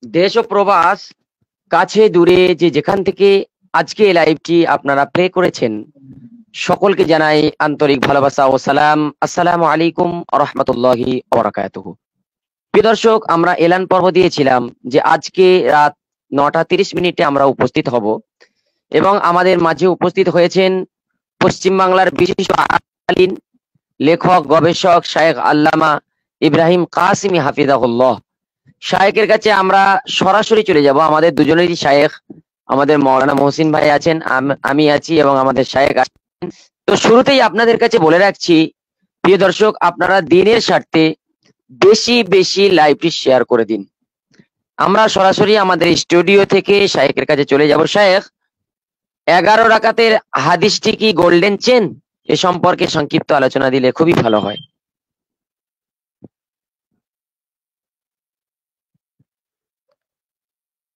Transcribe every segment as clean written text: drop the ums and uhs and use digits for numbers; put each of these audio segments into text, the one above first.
দেশ ও প্রবাস, কাছে দূরে যে যেখান থেকে আজকে এই লাইভটি আপনারা প্লে করেছেন, সকলকে জানাই আন্তরিক ভালোবাসা ও সালাম। আসসালামু আলাইকুম ওয়া রাহমাতুল্লাহি ওয়া বারাকাতুহু। প্রিয় দর্শক, আমরা এলান পর্ব দিয়েছিলাম যে আজকে রাত 9টা 30 মিনিটে আমরা উপস্থিত হব, এবং আমাদের মাঝে উপস্থিত হয়েছেন পশ্চিমবাংলার বিশিষ্ট আলিম, লেখক, গবেষক শায়েখ আল্লামা ইব্রাহিম কাসিমি হাফিজাহুল্লাহ। শায়েখের কাছে আমরা সরাসরি চলে যাব। আমাদের দুজনেরই শায়েখ, আমাদের মাওলানা মহসিন ভাই আছেন, আমি আছি, এবং আমাদের শায়েখ আছেন। তো শুরুতেই আপনাদের কাছে বলে রাখছি, প্রিয় দর্শক, আপনারা দিনের স্বার্থে বেশি বেশি লাইভটি শেয়ার করে দিন। আমরা সরাসরি আমাদের স্টুডিও থেকে শায়েখের কাছে চলে যাব। শায়েখ, 11 রাকাতের হাদিসটি কি গোল্ডেন চেন? এ সম্পর্কে সংক্ষিপ্ত আলোচনা দিলে খুবই ভালো হয়।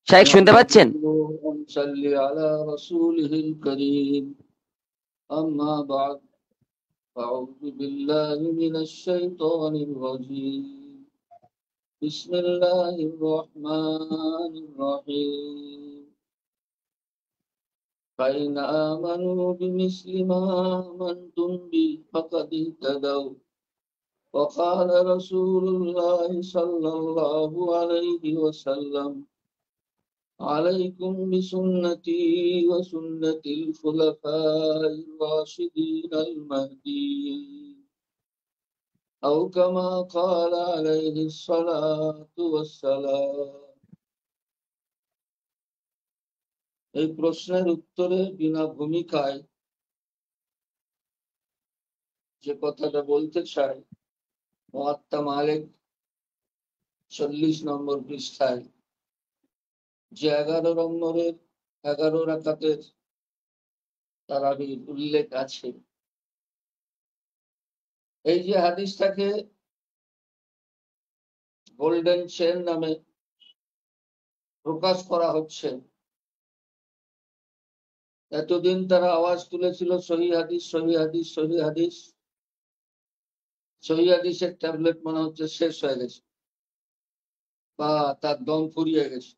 শায়েখ শুনতে পাচ্ছেন? أعوذ بالله من الشيطان الرجيم. بسم الله الرحمن الرحيم. فإن آمنوا بمثل ما آمنتم به فقد اهتدوا. وقال رسول الله صلى الله عليه وسلم: عليكم بسنتي وسنة الخلفاء الراشدين المهديين، أو كما قال عليه الصلاة والسلام. এই প্রশ্নের উত্তরে বিনা ভূমিকায় যে কথাটা বলতে চাই, মুআত্তা মালিক 40 নম্বর পৃষ্ঠায় যে 11 নম্বরের 11 রাকাতের তারাবির উল্লেখ আছে, এই যে হাদিসটাকে গোল্ডেন চেন নামে প্রকাশ করা হচ্ছে, এতদিন তারা আওয়াজ তুলেছিল সহিহ হাদিস, সহিহ হাদিস, সহিহ হাদিস। সহিহ হাদিসের ট্যাবলেট মনে হচ্ছে শেষ হয়ে গেছে বা তার দম ফুরিয়ে গেছে,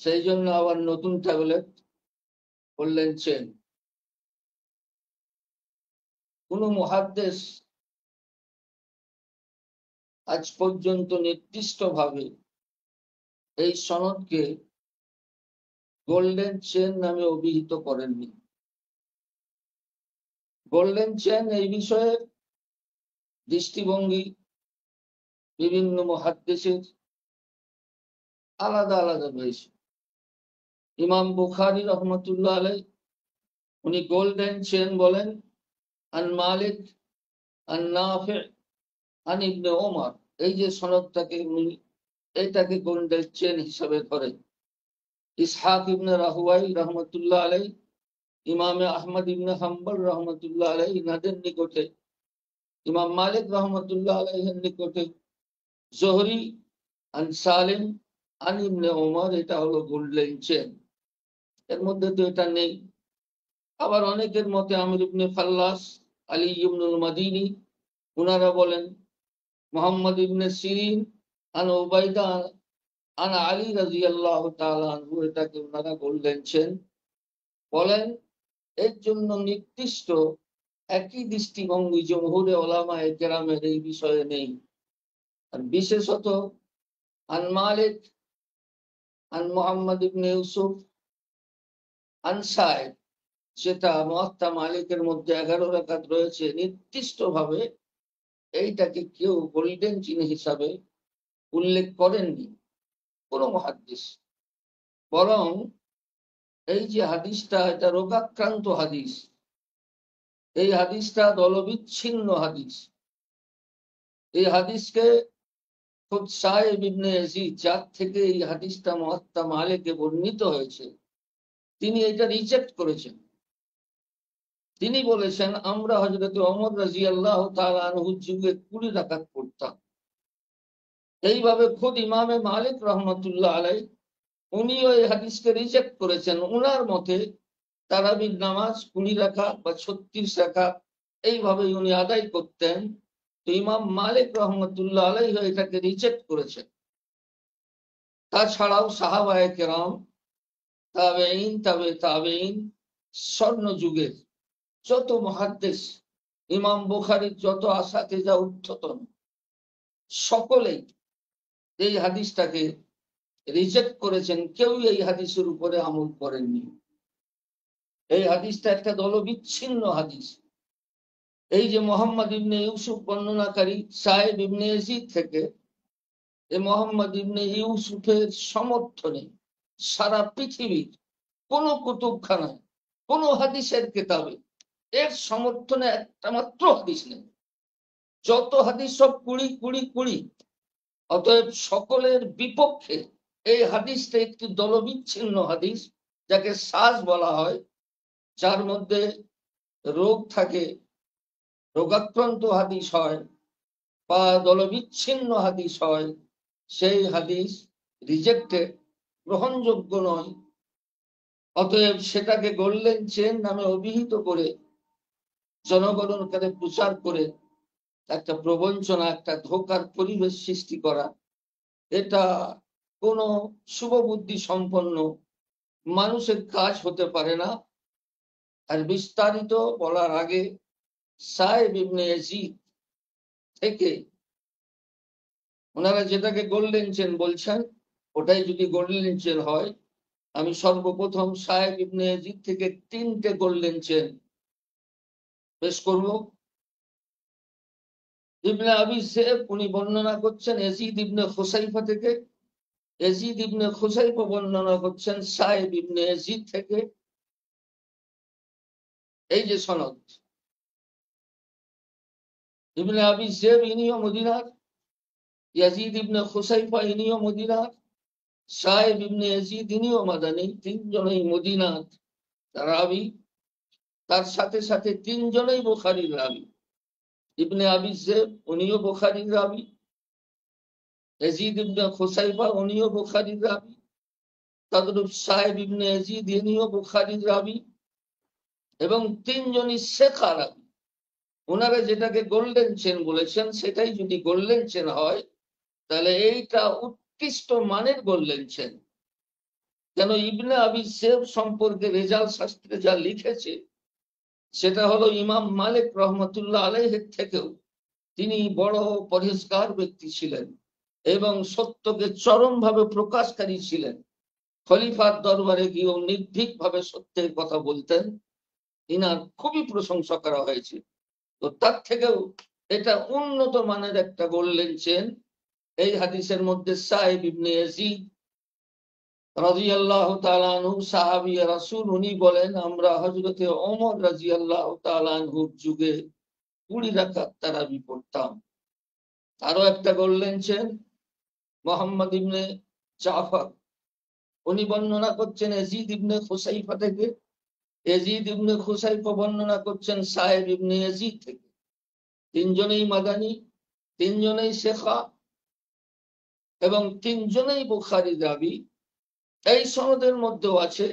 সেই জন্য আবার নতুন ট্যাবলেট গোল্ডেন চেন। কোন মুহাদ্দিস আজ পর্যন্ত নির্দিষ্টভাবে এই সনদকে গোল্ডেন চেন নামে অভিহিত করেননি। গোল্ডেন চেন এই বিষয়ে দৃষ্টিভঙ্গি বিভিন্ন মুহাদ্দিসের আলাদা আলাদা রয়েছে। ইমাম বুখারী রহমতুল্লাহ আলাইহি উনি গোল্ডেন চেন বলেন আন মালিক আন নাফি আন ইবনে ওমর, এই যে সনদটাকে উনি এটাকে গোল্ডেন চেন হিসাবে ধরেন। ইসহাক ইবনে রাহুয়াই রহমতুল্লাহ আলাইহি, ইমামে আহমদ ইবনে হাম্বল রহমতুল্লাহ আলাইহি, ইনাদের নিকটে, ইমাম মালিক রহমতুল্লাহ আলাইহির নিকটে জোহরি আন সালিম আন ইবনে ওমর, এটা হলো গোল্ডেন চেন। এর মধ্যে তো এটা নেই। আবার অনেকের মতে আমির ইবনে ফাল্লাস, আলী ইবনুল মাদিনী, উনারা বলেন মুহাম্মদ ইবনে সিরিন আন উবাইদা আন আলী রাদিয়াল্লাহু তাআলা আনহু, এটাকে উনারা গোল্ডেন চেন বলেন। এর জন্য নির্দিষ্ট একই দৃষ্টিভঙ্গি জমহুরে উলামায়ে কেরামের এই বিষয়ে নেই। আর বিশেষত আন মালিক আন মুহাম্মদ ইবনে ইউসুফ আন সাইদ, সেটা মুআত্তা মালিকের মধ্যে 11 রাকাত রয়েছে, নির্দিষ্টভাবে এইটাকে কেউ গোল্ডেন চেন হিসাবে উল্লেখ করেননি কোন মুহাদ্দিস। বরং এই যে হাদিসটা, এটা রোগাক্রান্ত হাদিস, এই হাদিসটা দলবিচ্ছিন্ন হাদিস। এই হাদিসকে খুদ সাহেব ইবনে ইয়াজিদ, যার থেকে এই হাদিসটা মুআত্তা মালিকে বর্ণিত হয়েছে, তিনি এটা রিজেক্ট করেছেন। তিনি বলেছেন আমরা হযরত ওমর রাদিয়াল্লাহু তাআলা আনহুর যুগে 20 রাকাত পড়তাম। এইভাবে খুদ ইমামে মালিক রহমতুল্লাহ আলাইহি উনিও এই হাদিসকে রিজেক্ট করেছেন। উনার মতে তারাবির নামাজ 20 রাকাত বা 36 রাকাত এইভাবে উনি আদায় করতেন। তো ইমাম মালিক রহমতুল্লাহ আলাইহি এটাকে রিজেক্ট করেছেন। তাছাড়াও সাহাবায়ে কেরাম, তাবেঈন, তাবে তাবেঈন, স্বর্ণ যুগের যত মুহাদ্দিস, ইমাম বুখারীর যত আসাতিজা উদ্ধতন, সকলেই এই হাদিসটাকে রিজেক্ট করেছেন। কেউ এই হাদিসের উপরে আমল করেননি। এই হাদিসটা একটা দলবিচ্ছিন্ন হাদিস। এই যে মোহাম্মদ ইবনে ইউসুফ বর্ণনাকারী সাহেব ইবনে ইয়াজিদ থেকে, এই মোহাম্মদ ইবনে ইউসুফের সমর্থনে সারা পৃথিবীর কোন কুতুবখানায়, কোন হাদিসের কিতাবে এর সমর্থনে একটা মাত্র হাদিস নেই। যত হাদিস সব 20। অতএব সকলের বিপক্ষে এই হাদিসটা একটি দলবিচ্ছিন্ন হাদিস, যাকে সাজ বলা হয়, যার মধ্যে রোগ থাকে, রোগাক্রান্ত হাদিস হয় বা দলবিচ্ছিন্ন হাদিস হয়, সেই হাদিস রিজেক্টেড, গ্রহণযোগ্য নয়। অতএব সেটাকে গোল্ডেন চেন নামে অভিহিত করে জনগণের কাছে প্রচার করে একটা প্রবঞ্চনা, একটা ধোঁকার পরিবেশ সৃষ্টি করা, এটা কোনো শুভবুদ্ধি সম্পন্ন মানুষের কাজ হতে পারে না। আর বিস্তারিত বলার আগে সাহেব ইবনে ইয়াজিদ থেকে ওনারা যেটাকে গোল্ডেন চেন বলছেন, ওটাই যদি গোল্ডেন চেন হয়, আমি সর্বপ্রথম সাহেব ইবনে ইয়াজিদ থেকে 3টে গোল্ডেন চেন পেশ করব। ইবনে আবি যায়েব উনি বর্ণনা করছেন ইয়াজিদ ইবনে খুসাইফা থেকে, ইয়াজিদ ইবনে খুসাইফা বর্ণনা করছেন সাহেব ইবনে ইয়াজিদ থেকে। এই যে সনদ, ইবনে আবি যায়েব ইনিও মদিনার, ইয়াজিদ ইবনে খুসাইফা ইনিও মদিনার, সাহেব ইবনে ইয়াজিদ ইনিও মাদানী, তিনজনেই মদিনার রাবী। তার সাথে সাথে তিনজনেই বুখারীর রাবী। ইবনে আবি যায়েব উনিও বুখারীর রাবী, ইয়াজিদ ইবনে খুসাইফা উনিও বুখারীর রাবী, তদ্রূপ সাহেব ইবনে ইয়াজিদ ইনিও বুখারীর রাবী, এবং তিনজনই শেখা রাবী। ওনারা যেটাকে গোল্ডেন চেন বলেছেন, সেটাই যদি গোল্ডেন চেন হয়, তাহলে এইটা উৎকৃষ্ট মানের গোল্ডেন চেন। কেন ইবনে আবি যায়েব সম্পর্কে রেজাল্ট শাস্ত্রে যা লিখেছে, সেটা হলো ইমাম মালিক রহমতুল্লাহ আলাইহির থেকেও তিনি বড় পরহেজগার ব্যক্তি ছিলেন এবং সত্যকে চরমভাবে প্রকাশকারী ছিলেন। খলিফার দরবারে গিয়েও নির্ভীকভাবে সত্যের কথা বলতেন। ইনার খুবই প্রশংসা করা হয়েছে। তো তার থেকেও এটা উন্নত মানের একটা গোল্ডেন চেন। এই হাদিসের মধ্যে সাহেব ইবনে ইয়াজিদ রাদিয়াল্লাহু তাআলা আনহু সাহাবী রাসূল, উনি বলেন আমরা হযরতে ওমর রাদিয়াল্লাহু তাআলা আনহুর যুগে 20 রাকাত তারাবি পড়তাম। আরো একটা গোল্ডেন চেন মোহাম্মদ ইবনে জাফর, উনি বর্ণনা করছেন ইয়াজিদ ইবনে খুসাইফা থেকে, ইয়াজিদ ইবনে খুসাইফা বর্ণনা করছেন সাহেব ইবনে ইয়াজিদ থেকে। তিনজনেই মাদানী, তিনজনেই শেখা এবং তিনজনেই বুখারী রাবী। এই সনদের মধ্যেও আছে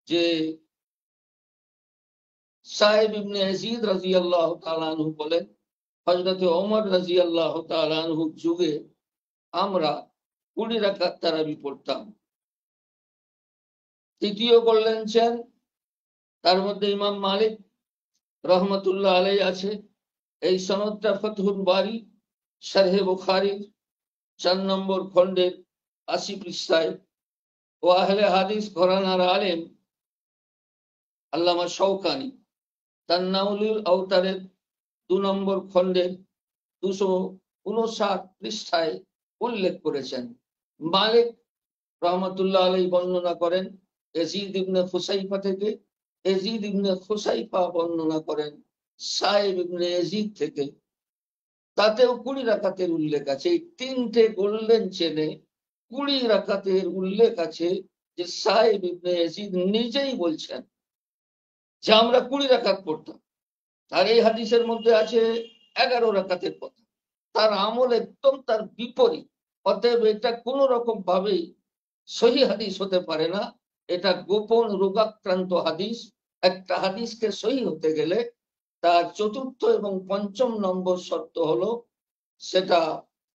যে সাহেব ইবনে ইয়াজিদ রাদিয়াল্লাহু তাআলা আনহু বলেন হযরতে ওমর রাদিয়াল্লাহু তাআলা আনহুর যুগে আমরা 20 রাকাত তারাবি পড়তাম। তৃতীয় গোল্ডেন চেন, তার মধ্যে ইমাম মালিক রহমতুল্লাহ আলাইহি আছে। এই সনদটা ফাতহুল বারী শারহে বুখারীর 4 নম্বর খণ্ডের 80 পৃষ্ঠায় ও আহলে হাদিস ঘরানার আলেম আল্লামা শওকানী তান্নাউলুল আওতারের 2 নম্বর খণ্ডের 259 পৃষ্ঠায় উল্লেখ করেছেন। মালিক রহমতুল্লাহ আলাইহি বর্ণনা করেন ইয়াজিদ ইবনে খুসাইফা থেকে, ইয়াজিদ ইবনে খুসাইফা বর্ণনা করেন সাহেব ইবনে ইয়াজিদ থেকে। তাতেও 20 রাকাতের উল্লেখ আছে। এই 3টে গোল্ডেন চেনে 20 রাকাতের উল্লেখ আছে, যে সাহেব ইবনে ইয়াজিদ নিজেই বলছেন যে আমরা 20 রাকাত পড়তাম। আর এই হাদিসের মধ্যে আছে 11 রাকাতের কথা। তার আমল একদম তার বিপরীত। অতএব এটা কোন রকম ভাবেই সহি হাদিস হতে পারে না। এটা গোপন রোগাক্রান্ত হাদিস। একটা হাদিসকে সহি হতে গেলে তার চতুর্থ এবং পঞ্চম নম্বর শর্ত হলো সেটা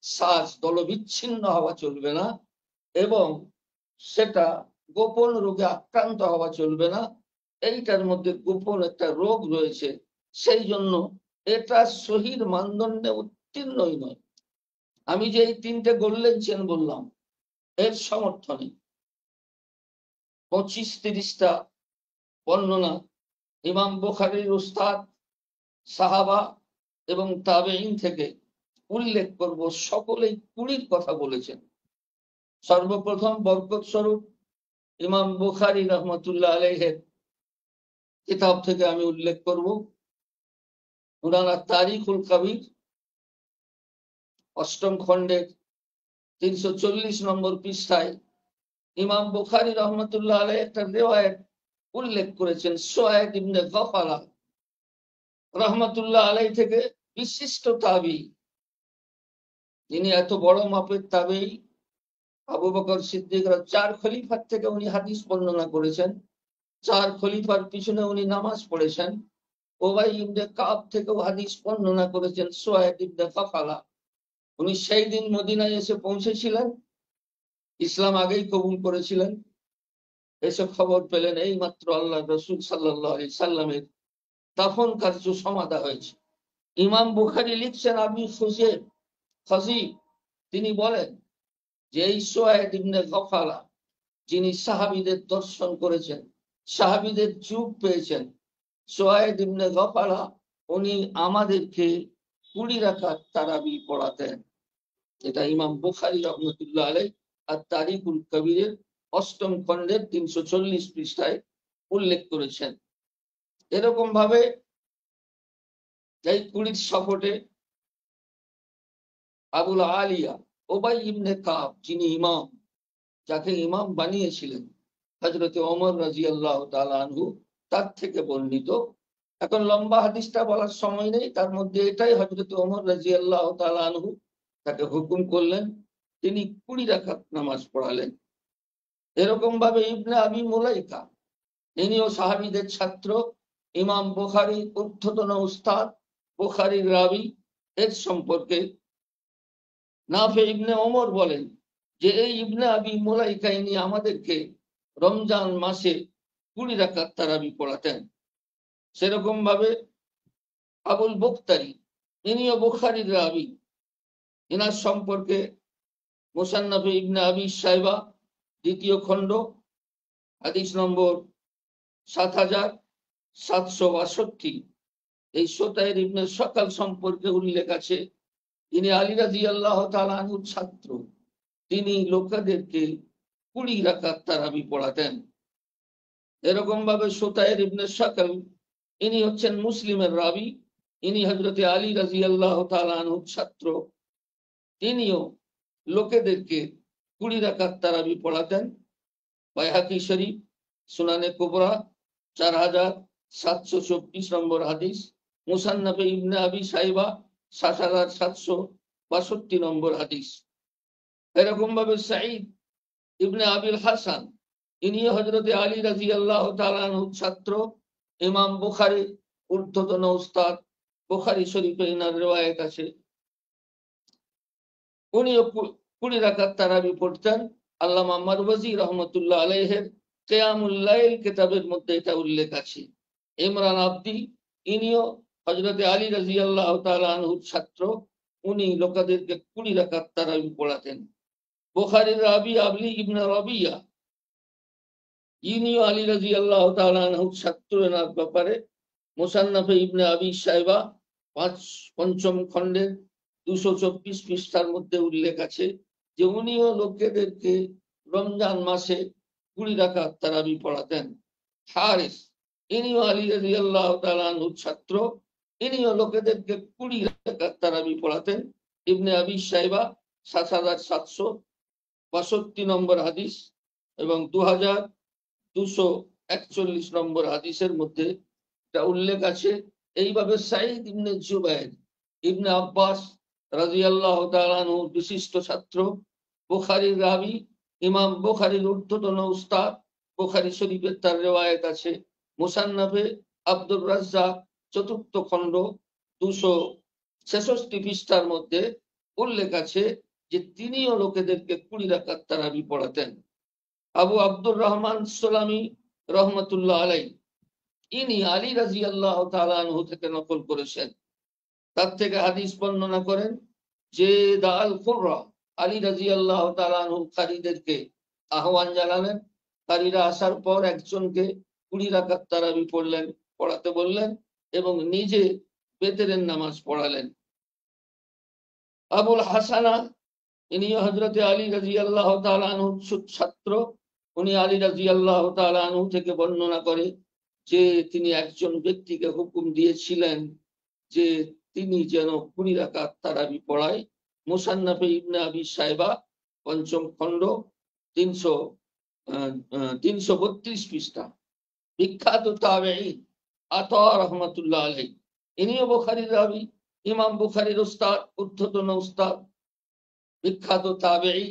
শ্বাস দলবিচ্ছিন্ন হওয়া চলবে না এবং সেটা গোপন রোগে আক্রান্ত হওয়া চলবে না। এইটার মধ্যে গোপন একটা রোগ রয়েছে, সেই জন্য এটা সহির মানদণ্ডে উত্তীর্ণই নয়। আমি যে এই তিনটে গোল্ডেন চেন বললাম এর সমর্থনে 25-30টা বর্ণনা ইমাম বুখারীর উস্তাদ, সাহাবা এবং তাবেঈন থেকে উল্লেখ করব। সকলেই 20 কথা বলেছেন। সর্বপ্রথম বরকত স্বরূপ ইমাম বুখারী রহমতুল্লাহ আলাইহির কিতাব থেকে আমি উল্লেখ করব। উনারা তারিখুল কবির 8ম খণ্ডের 340 নম্বর পৃষ্ঠায় ইমাম বুখারী রহমতুল্লাহ আলাইহি একটা রিওয়ায়াত উল্লেখ করেছেন। সুয়াইদ ইবনে গাফালা রহমতুল্লাহ আলাইহি থেকে, বিশিষ্ট তাবী, তিনি এত বড় মাপের তাবী। আবু বকর সিদ্দিক 4 খলিফার থেকে উনি হাদিস বর্ণনা করেছেন, 4 খলিফার পিছনে উনি নামাজ পড়েছেন। উবাই ইবনে কাব থেকেও হাদিস বর্ণনা করেছেন। সুয়াইদ ইবনে গাফালা উনি সেই দিন মদিনায় এসে পৌঁছেছিলেন, ইসলাম আগেই কবুল করেছিলেন। এসে খবর পেলেন এই মাত্র আল্লাহ রাসূল সাল্লাল্লাহু আলাইহি সাল্লামের দাফন কার্য সমাধা হয়েছে। ইমাম বুখারী লিখছেন, আবি খাজিব তিনি বলেন যে এই সুয়াইদ ইবনে গাফালা যিনি সাহাবীদের দর্শন করেছেন, সাহাবীদের যুগ পেয়েছেন, সুয়াইদ ইবনে গাফালা উনি আমাদেরকে 20 রাকাত তারাবি পড়াতেন। এটা ইমাম বুখারী রহমতুল্লাহ আলাইহি আর তারিকুল কবিরের 8ম খণ্ডের 340 পৃষ্ঠায় উল্লেখ করেছেন। এরকম ভাবে এই 20 সফরে আবুল আলিয়া উবাই ইবনে কাব যিনি ইমাম, যাকে ইমাম বানিয়েছিলেন হযরত ওমর রাদিয়াল্লাহু তাআলা আনহু, তার থেকে বর্ণিত। এখন লম্বা হাদিসটা বলার সময় নেই, তার মধ্যে এটাই হযরত ওমর রাদিয়াল্লাহু তাআলা আনহু তাকে হুকুম করলেন, তিনি 20 রাকাত নামাজ পড়ালেন। এরকম ভাবে ইবনে আবি মুলাইকা ইনিও সাহাবীদের ছাত্র, ইমাম বুখারীর ঊর্ধ্বতন উস্তাদ, বুখারীর রাবী। এর সম্পর্কে নাফি ইবনে ওমর বলেন যে এই ইবনে আবি মুলাইকা ইনি আমাদেরকে রমজান মাসে 20 রাকাত তারাবি পড়াতেন। সেরকম ভাবে আবুল বখতারি ইনিও বুখারীর রাবী, এনার সম্পর্কে মুসান্নাফে ইবনে আবি শাইবা 2য় খণ্ড হাদিস নম্বর 7762, এই সুতাইর ইবনে সকাল সম্পর্কে উল্লেখ আছে। তিনি আলী রাদিয়াল্লাহু তাআলা আনহুর ছাত্র, তিনি লোকেদেরকে 20 রাকাত তারাবি পড়াতেন। এরকম ভাবে সুতাইর ইবনে সকাল ইনি হচ্ছেন মুসলিমের রাবী, ইনি হযরতে আলী রাদিয়াল্লাহু তাআলা আনহুর ছাত্র, তিনিও লোকেদেরকে 20 রাকাত তারাবি পড়াতেন। বাইহাকি শরীফ সুনানে কুবরা 4724 নম্বর হাদিস, মুসান্নাফে ইবনে আবি শাইবা 7762 নম্বর হাদিস। এরকম ভাবে সাঈদ ইবনে আবিল হাসান ইনি হযরতে আলী রাদিয়াল্লাহু তাআলা আনহুর ছাত্র, ইমাম বুখারী ঊর্ধ্বতন উস্তাদ, বুখারী শরীফে ইনার রিওয়ায়াত আছে। উনিও 20 রাকাত তারাবি পড়তেন। আল্লামা মারওয়াজি রহমতুল্লাহ আলাইহির কিয়ামুল লাইল কিতাবের মধ্যে এটা উল্লেখ আছে। ইমরান আবদি ইনিও হযরতে আলী রাদিয়াল্লাহু তাআলা আনহুর ছাত্র, উনি লোকেদেরকে 20 রাকাত তারাবি পড়াতেন। বুখারীর রাবী আবলি ইবনে রাবিয়া ইনিও আলী রাদিয়াল্লাহু তাআলা আনহুর ছাত্র। এনার ব্যাপারে মুসান্নাফে ইবনে আবি শাইবা 5ম খণ্ডের 224 পৃষ্ঠার মধ্যে উল্লেখ আছে যে উনিও লোকেদেরকে রমজান মাসে 20 রাকাত তারাবি পড়াতেন। হারিস ইনিও আলী রাদিয়াল্লাহু তাআলা আনহুর ছাত্র, ইনিও লোকেদেরকে 20 রাকাত তারাবি পড়াতেন। ইবনে আবি শাইবা 7762 নম্বর হাদিস এবং 2241 নম্বর হাদিসের মধ্যে এটা উল্লেখ আছে। এইভাবে সাঈদ ইবনে জুবাইর ইবনে আব্বাস রাদিয়াল্লাহু তাআলা আনহুর বিশিষ্ট ছাত্র, বুখারীর রাবী, ইমাম বুখারীর ঊর্ধ্বতন উস্তাদ, বুখারী শরীফের তার রিওয়ায়াত আছে। মুসান্নাফে আব্দুর রাজ্জাক চতুর্থ খণ্ড 266 পৃষ্ঠার মধ্যে উল্লেখ আছে যে তিনিও লোকেদেরকে 20 রাকাত তারাবি পড়াতেন। আবু আব্দুর রহমান সুলামি রহমতুল্লাহ আলাই ইনি আলী রাদিয়াল্লাহু তাআলা আনহু থেকে নকল করেছেন। তার থেকে হাদিস বর্ণনা করেন যে দাল কুররা আলী রাদিয়াল্লাহু তাআলা আনহু কারীদেরকে আহ্বান জানালেন। কারীরা আসার পর একজনকে 20 রাকাত তারাবি পড়াতে বললেন এবং নিজে বেতেরের নামাজ পড়ালেন। আবুল হাসানা ইনি হযরতে আলী রাদিয়াল্লাহু তাআলা আনহুর ছাত্র। উনি আলী রাদিয়াল্লাহু তাআলা আনহু থেকে বর্ণনা করে যে তিনি একজন ব্যক্তিকে হুকুম দিয়েছিলেন যে তিনি যেন 20 রাকাত তারাবি পড়ায়। মুসান্নাফে ইবনে আবি শাইবা 5ম খণ্ড 332 পৃষ্ঠা। বিখ্যাত তাবেঈ আতা রাহমাতুল্লাহ আলাইহি ইনিও বুখারীর রাবী, ইমাম বুখারীর উস্তাদ, ঊর্ধ্বতন উস্তাদ, বিখ্যাত তাবেঈ।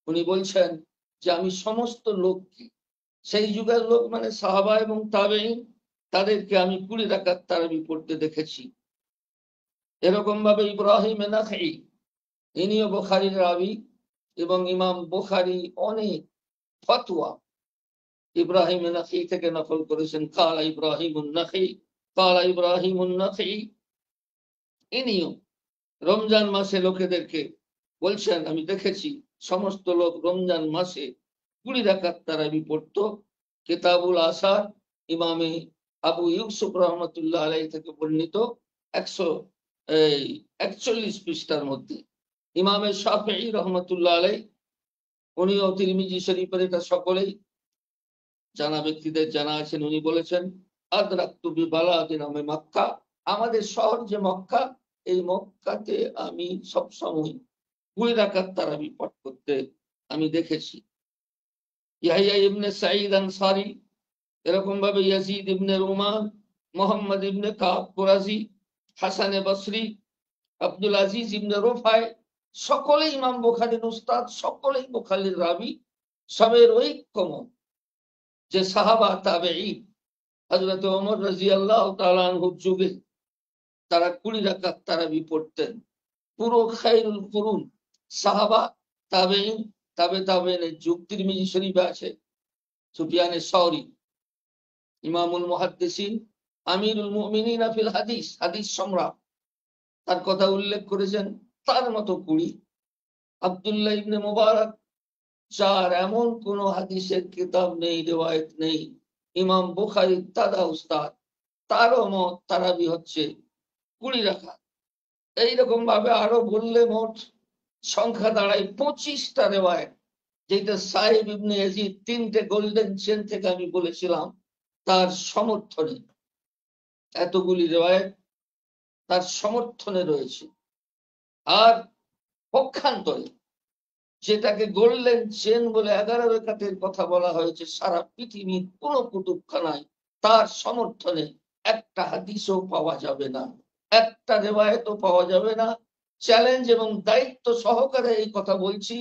উনি বলছেন যে আমি সমস্ত লোককে, সেই যুগের লোক মানে সাহাবা এবং তাবেঈন, তাদেরকে আমি 20 রাকাত তারাবি পড়তে দেখেছি। এরকম ভাবে ইব্রাহিম নাখঈ ইনিও বুখারীর রাবী এবং ইমাম বুখারী অনেক ফতোয়া ইব্রাহিম নাখঈ থেকে নকল করেছেন। কালা ইব্রাহিমুন নাখঈ ইনিও রমজান মাসে লোকেদেরকে বলছেন আমি দেখেছি সমস্ত লোক রমজান মাসে 20 রাকাত তারাবি পড়তো। কিতাবুল আসার ইমামে আবু ইউসুফ রহমতুল্লাহ আলাইহি থেকে বর্ণিত 141 পৃষ্ঠার মধ্যে। ইমামে শাফিঈ রহমতুল্লাহ আলাইহি উনিও তিরমিজি শরীফের, এটা সকলেই জানা ব্যক্তিদের জানা আছেন, উনি বলেছেন আদরাকতু বিবালাদিন মক্কা, আমাদের শহর যে মক্কা, এই মক্কাতে আমি সব সময় 20 রাকাত তারাবি পাঠ করতে আমি দেখেছি। ইয়াহইয়া ইবনে সাঈদ আনসারী, এরকম ভাবে ইয়াজিদ ইবনে রুমান, মুহাম্মদ ইবনে কাব কুরাজি, হাসানে বসরি, আব্দুল আজিজ ইবনে রুফাই, সকলেই ইমাম বুখারীর উস্তাদ, সকলেই বুখারীর রাবী। সবের ঐক্যমত যে সাহাবা তাবেঈ হযরত ওমর রাদিয়াল্লাহু তাআলা আনহুর যুগে তারা 20 রাকাত তারাবি পড়তেন। পুরো খায়রুল কুরুন সাহাবা তাবেঈন তাবেঈনের যুগ। তিরমিজি শরীফে আছে সুফিয়ানে সাওরী ইমামুল মুহাদ্দিসিন আমিরুল মুমিনিন ফিল হাদিস, হাদিস সম্রাট, তার কথা উল্লেখ করেছেন তার মতো 20। আব্দুল্লাহ ইবনে মুবারক, যার এমন কোন হাদিসের কিতাব নেই, রিওয়ায়াত নেই, ইমাম বুখারীর দাদা উস্তাদ, তারও মত তারাবি হচ্ছে 20 রাকাত। এইরকম ভাবে আরো বললে মোট সংখ্যা দাঁড়ায় 25টা রিওয়ায়াত, যেটা সাহেব ইবনে ইয়াজিদ 3টে গোল্ডেন চেন থেকে আমি বলেছিলাম তার সমর্থনে, এতগুলি রিওয়ায়াত তার সমর্থনে রয়েছে। আর পক্ষান্তরে যেটাকে গোল্ডেন চেন বলে 11 রাকাতের কথা বলা হয়েছে, সারা পৃথিবীর কোন কুতুবখানায় তার সমর্থনে একটা হাদিসও পাওয়া যাবে না, একটা রিওয়ায়াতও পাওয়া যাবে না। চ্যালেঞ্জ এবং দায়িত্ব সহকারে এই কথা বলছি,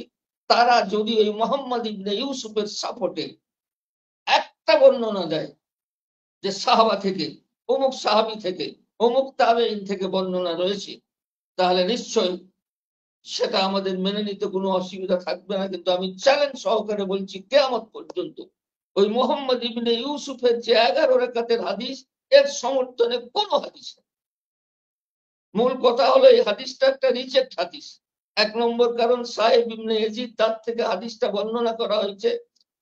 তারা যদি ওই মুহাম্মদ ইবনে ইউসুফের সাপোর্টে একটা বর্ণনা দেয় যে সাহাবা থেকে, অমুক সাহাবী থেকে, অমুক তাবেঈন থেকে বর্ণনা রয়েছে, তাহলে নিশ্চয়ই সেটা আমাদের মেনে নিতে কোনো অসুবিধা থাকবে না। কিন্তু আমি চ্যালেঞ্জ সহকারে বলছি, কিয়ামত পর্যন্ত ওই মুহাম্মদ ইবনে ইউসুফের যে 11 রাকাতের হাদিস, এর সমর্থনে কোনো হাদিস নেই। মূল কথা হলো এই হাদিসটা একটা রিজেক্ট হাদিস। 1 নম্বর কারণ সাহেব ইবনে ইয়াজিদ, তার থেকে হাদিসটা বর্ণনা করা হয়েছে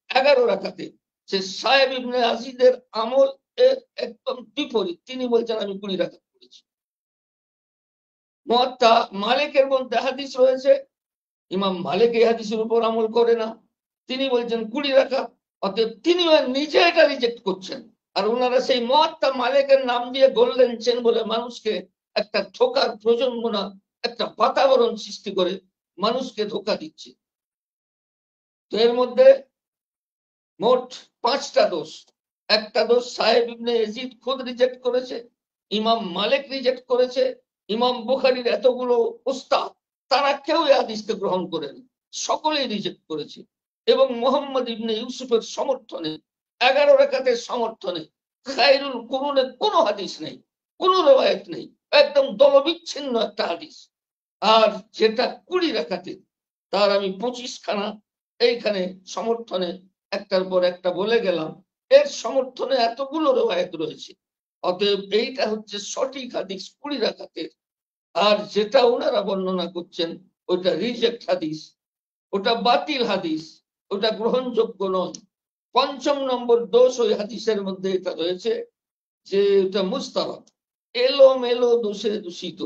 11 রাকাতে। সে সাহেব ইবনে ইয়াজিদের আমল এর একদম বিপরীত, তিনি বলছেন আমি 20 রাকাত পড়েছি। মুয়াত্তা মালিকের মধ্যে হাদিস রয়েছে, ইমাম মালিক এই হাদিসের উপর আমল করে না, তিনি বলছেন 20 রাকাত। অতএব তিনি নিজে এটা রিজেক্ট করছেন। আর ওনারা সেই মুয়াত্তা মালিকের নাম দিয়ে গোল্ডেন চেন বলে মানুষকে একটা ধোঁকার প্রজন্মনা, একটা বাতাবরণ সৃষ্টি করে মানুষকে ধোঁকা দিচ্ছে। তো এর মধ্যে মোট 5টা দোষ। একটা দোষ সাহেব ইবনে ইয়াজিদ খুদ রিজেক্ট করেছে, ইমাম মালিক রিজেক্ট করেছে, ইমাম বুখারীর এতগুলো উস্তাদ তারা কেউ এই হাদিসকে গ্রহণ করেন, সকলেই রিজেক্ট করেছে। এবং মুহাম্মদ ইবনে ইউসুফের সমর্থনে, 11 রাকাতের সমর্থনে খায়রুল কুরুনে কোনো হাদিস নেই, কোন রেওয়ায়েত নেই, একদম দলবিচ্ছিন্ন একটা হাদিস। আর যেটা 20 রাকাতে, তার আমি 25 খানা এইখানে সমর্থনে একটার পর একটা বলে গেলাম। এর সমর্থনে এতগুলো রেওয়ায়েত রয়েছে। অতএব এইটা হচ্ছে সঠিক হাদিস 20 রাকাতের। আর যেটা ওনারা বর্ণনা করছেন ওটা রিজেক্ট হাদিস, ওটা বাতিল হাদিস, ওটা গ্রহণযোগ্য নয়। 5ম নম্বর দোষ ওই হাদিসের মধ্যে এটা রয়েছে যে এটা মুস্তারাব, এলোমেলো দোষে দূষিত।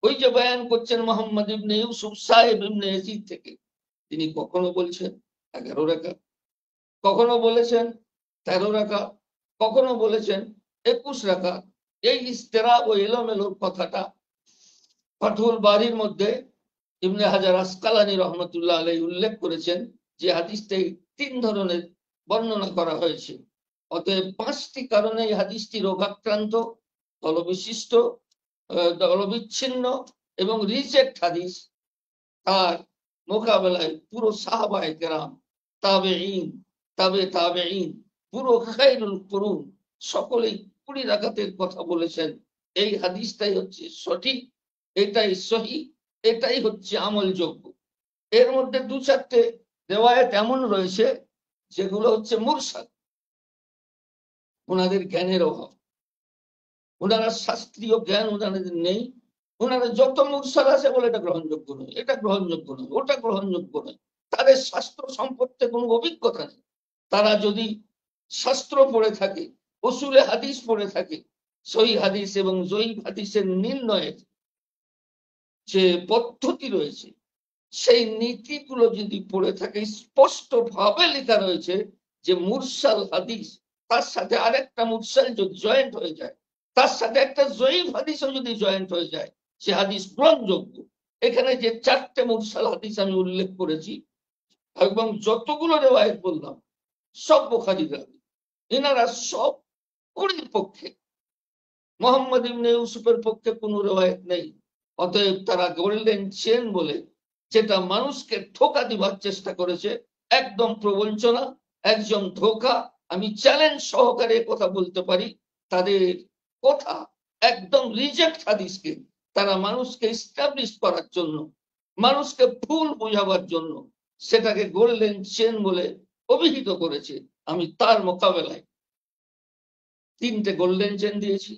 ওই যে বয়ান করছেন মোহাম্মদ ইবনে ইউসুফ সাহেব ইবনে ইয়াজিদ থেকে, তিনি কখনো বলছেন 11 রাকাত, কখনো বলেছেন 13 রাকাত, কখনো বলেছেন 21 রাকাত। এই ইস্তেরাব ও এলোমেলোর কথাটা ফাথুল বারীর মধ্যে ইবনে হাজার আসকালানী রহমতুল্লাহ আলাইহি উল্লেখ করেছেন যে হাদিসটি 3 ধরনের বর্ণনা করা হয়েছে। অতএব 5টি কারণে এই হাদিসটি রোগাক্রান্ত, দলবিশিষ্ট, দলবিচ্ছিন্ন এবং রিজেক্ট হাদিস। আর মোকাবেলায় পুরো সাহাবায়ে কেরাম, তাবেঈন, তাবেঈন, পুরো খায়রুল কুরুন সকলেই 20 রাকাতের কথা বলেছেন। এই হাদিসটাই হচ্ছে সঠিক, এটাই সহিহ, এটাই হচ্ছে আমলযোগ্য। এর মধ্যে 2-4টে রিওয়ায়াত এমন রয়েছে যেগুলো হচ্ছে মুরসাল। ওনাদের জ্ঞানের অভাব, ওনারা শাস্ত্রীয় জ্ঞান ওনাদের নেই। ওনারা যত মুরসাল আছে বলে এটা গ্রহণযোগ্য নয়, এটা গ্রহণযোগ্য নয়, ওটা গ্রহণযোগ্য নয়। তাদের শাস্ত্র সম্পর্কে কোনো অভিজ্ঞতা নেই। তারা যদি শাস্ত্র পড়ে থাকে, উসুলে হাদিস পড়ে থাকে, সহিহ হাদিস এবং জয়ীফ হাদিসের নির্ণয়ের যে পদ্ধতি রয়েছে, সেই নীতিগুলো যদি পড়ে থাকে, স্পষ্ট ভাবে লেখা রয়েছে যে মুরসাল হাদিস, তার সাথে আরেকটা মুরসাল যদি জয়েন্ট হয়ে যায়, তার সাথে একটা জয়ীফ হাদিসও যদি জয়েন্ট হয়ে যায়, সে হাদিস গ্রহণযোগ্য। এখানে যে 4টে মুরসাল হাদিস আমি উল্লেখ করেছি এবং যতগুলো রিওয়ায়াত বললাম সব বুখারীর রাবী, এনারা সব 20 পক্ষে, মোহাম্মদ ইবনে ইউসুফের পক্ষে কোনো রিওয়ায়াত নেই। অতএব তারা গোল্ডেন চেন বলে যেটা মানুষকে ধোঁকা দিবার চেষ্টা করেছে, একদম প্রবঞ্চনা, একজন ধোঁকা। আমি চ্যালেঞ্জ সহকারে কথা বলতে পারি, তাদের কথা একদম রিজেক্ট হাদিসকে তারা মানুষকে এস্টাবলিশ করার জন্য, মানুষকে ভুল বোঝাবার জন্য সেটাকে গোল্ডেন চেন বলে অভিহিত করেছে। আমি তার মোকাবেলায় 3টে গোল্ডেন চেন দিয়েছি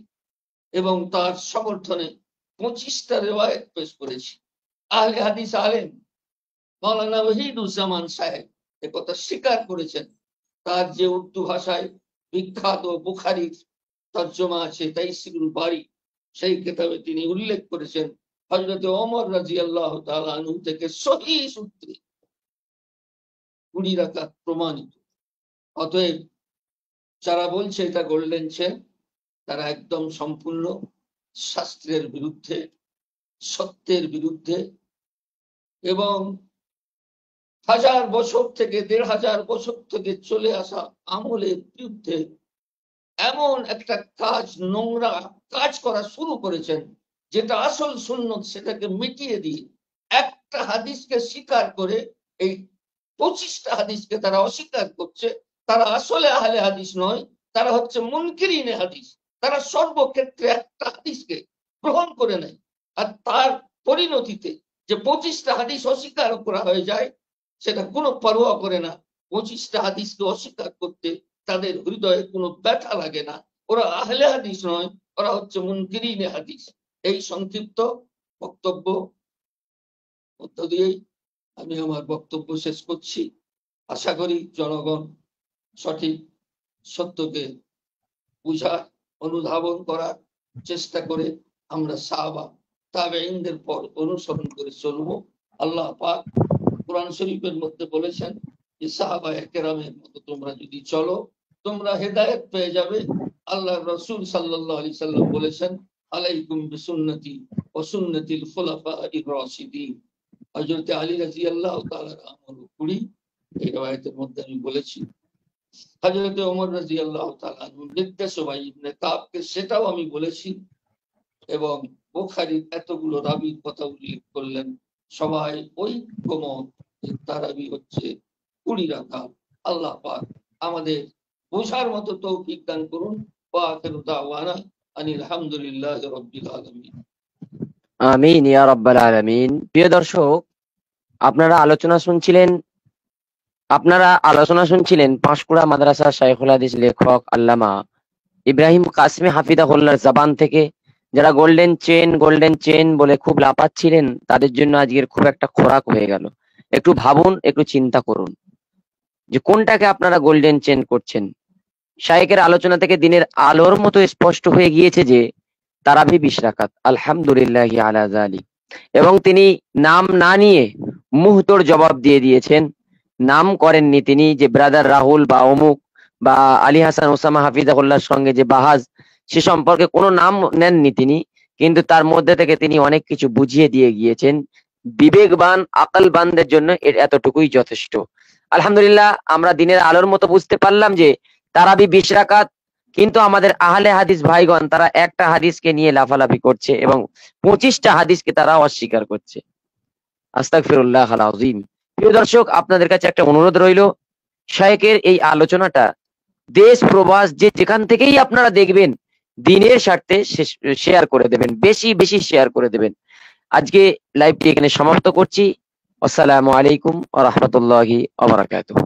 এবং তার সমর্থনে 25টা রিওয়ায়াত পেশ করেছি। আহলে হাদিস আলেম মাওলানা ওয়াহিদুজ্জামান সাহেব একথা স্বীকার করেছেন। তার যে উর্দু ভাষায় বিখ্যাত বুখারীর তর্জমা আছে তাইসিরুল বারী, সেই কিতাবে তিনি উল্লেখ করেছেন হযরত ওমর রাদিয়াল্লাহু তাআলা আনহু থেকে সহিহ সূত্রে 20 রাকাত প্রমাণিত। অতএব যারা বলছে এটা গোল্ডেন চেন, তারা একদম সম্পূর্ণ শাস্ত্রের বিরুদ্ধে, সত্যের বিরুদ্ধে এবং 1000 বছর থেকে 1500 বছর থেকে চলে আসা আমলের বিরুদ্ধে এমন একটা কাজ, নোংরা কাজ করা শুরু করেছেন, যেটা আসল সুন্নত সেটাকে মিটিয়ে দিয়ে একটা হাদিসকে স্বীকার করে এই 25টা হাদিসকে তারা অস্বীকার করছে। তারা আসলে আহলে হাদিস নয়, তারা হচ্ছে মুনকিরিনে হাদিস। তারা সর্বক্ষেত্রে একটা হাদিসকে গ্রহণ করে নেয়, আর তার পরিণতিতে যে 25টা হাদিস অস্বীকার করা হয়ে যায় সেটা কোনো পরোয়া করে না। 25টা হাদিসকে অস্বীকার করতে তাদের হৃদয়ে কোনো ব্যথা লাগে না। ওরা আহলে হাদিস নয়, ওরা হচ্ছে মুনকিরিনে হাদিস। এই সংক্ষিপ্ত বক্তব্য মধ্য দিয়েই আমি আমার বক্তব্য শেষ করছি। আশা করি জনগণ সঠিক সত্যকে বুঝার, অনুধাবন করার চেষ্টা করে আমরা সাহাবা তাবেঈনদের পর অনুসরণ করে চলবো। আল্লাহ পাক কোরআন শরীফের মধ্যে বলেছেন যে সাহাবায়ে কেরামের মতো তোমরা যদি চলো তোমরা হেদায়েত পেয়ে যাবে। আল্লাহর রাসূল সাল্লাল্লাহু আলাইহি সাল্লাম বলেছেন আলাইকুম বিসুন্নতি ওয়া সুন্নাতিল খুলাফাইর রাশিদিন। হযরত আলী রাদিয়াল্লাহু তাআলার আমল 20, এই riwayতের মধ্যে আমি বলেছি। হযরত ওমর রাদিয়াল্লাহু তাআলা নির্দেশ ওবাই ইবনে কাবকে সেটাও আমি বলেছি। এবং বুখারীর এতগুলো রাবীর কথা উল্লেখ করলেন, সবাই ঐক্যমত তারাবি হচ্ছে 20 রাকাত। আল্লাহ পাক আমাদের বোঝার মতো তৌফিক দান করুন। ওয়া আখিরু দাওয়ানা আনিল হামদুলিল্লাহি রাব্বিল আলামিন। আমিন ইয়া রাব্বাল আলামিন। প্রিয় দর্শক, আপনারা আলোচনা শুনছিলেন পাঁশকুড়া মাদ্রাসা শাইখুল হাদিস লেখক আল্লামা ইব্রাহিম কাসমি হাফিজাহুল্লাহর জবান থেকে। যারা গোল্ডেন চেন বলে খুব লাপাচ্ছিলেন, তাদের জন্য আজকের খুব একটা খোরাক হয়ে গেল। একটু ভাবুন, একটু চিন্তা করুন যে কোনটাকে আপনারা গোল্ডেন চেন করছেন। শাইখের আলোচনা থেকে দিনের আলোর মতো স্পষ্ট হয়ে গিয়েছে যে তারাবি 20 রাকাত, আলহামদুলিল্লাহি আলা যালিক। এবং তিনি নাম না নিয়ে মুহতোর জবাব দিয়ে দিয়েছেন। নাম করেননি তিনি যে ব্রাদার রাহুল বা অমুক বা আলী হাসান ওসামা হাফিজাহুল্লাহর সঙ্গে যে বাহাজ, সে সম্পর্কে কোনো নাম নেননি তিনি, কিন্তু তার মধ্যে থেকে তিনি অনেক কিছু বুঝিয়ে দিয়ে গিয়েছেন। বিবেকবান আকলবানদের জন্য এর এতটুকুই যথেষ্ট। আলহামদুলিল্লাহ, আমরা দিনের আলোর মতো বুঝতে পারলাম যে তারাবি 20 রাকাত, কিন্তু আমাদের আহলে হাদিস ভাইগণ তারা একটা হাদিসকে নিয়ে লাফালাফি করছে এবং 25টা হাদিসকে তারা অস্বীকার করছে। আস্তাগফিরুল্লাহ আল আযীম। প্রিয় দর্শক, আপনাদের কাছে একটা অনুরোধ রইল, শাইখের এই আলোচনাটা দেশ প্রবাস যে যেখান থেকেই আপনারা দেখবেন, দিনের স্বার্থে শেয়ার করে দেবেন, বেশি বেশি শেয়ার করে দেবেন। আজকে লাইভটি এখানে সমাপ্ত করছি। আসসালামু আলাইকুম ওয়া রাহমাতুল্লাহি ওয়া বারাকাতুহু।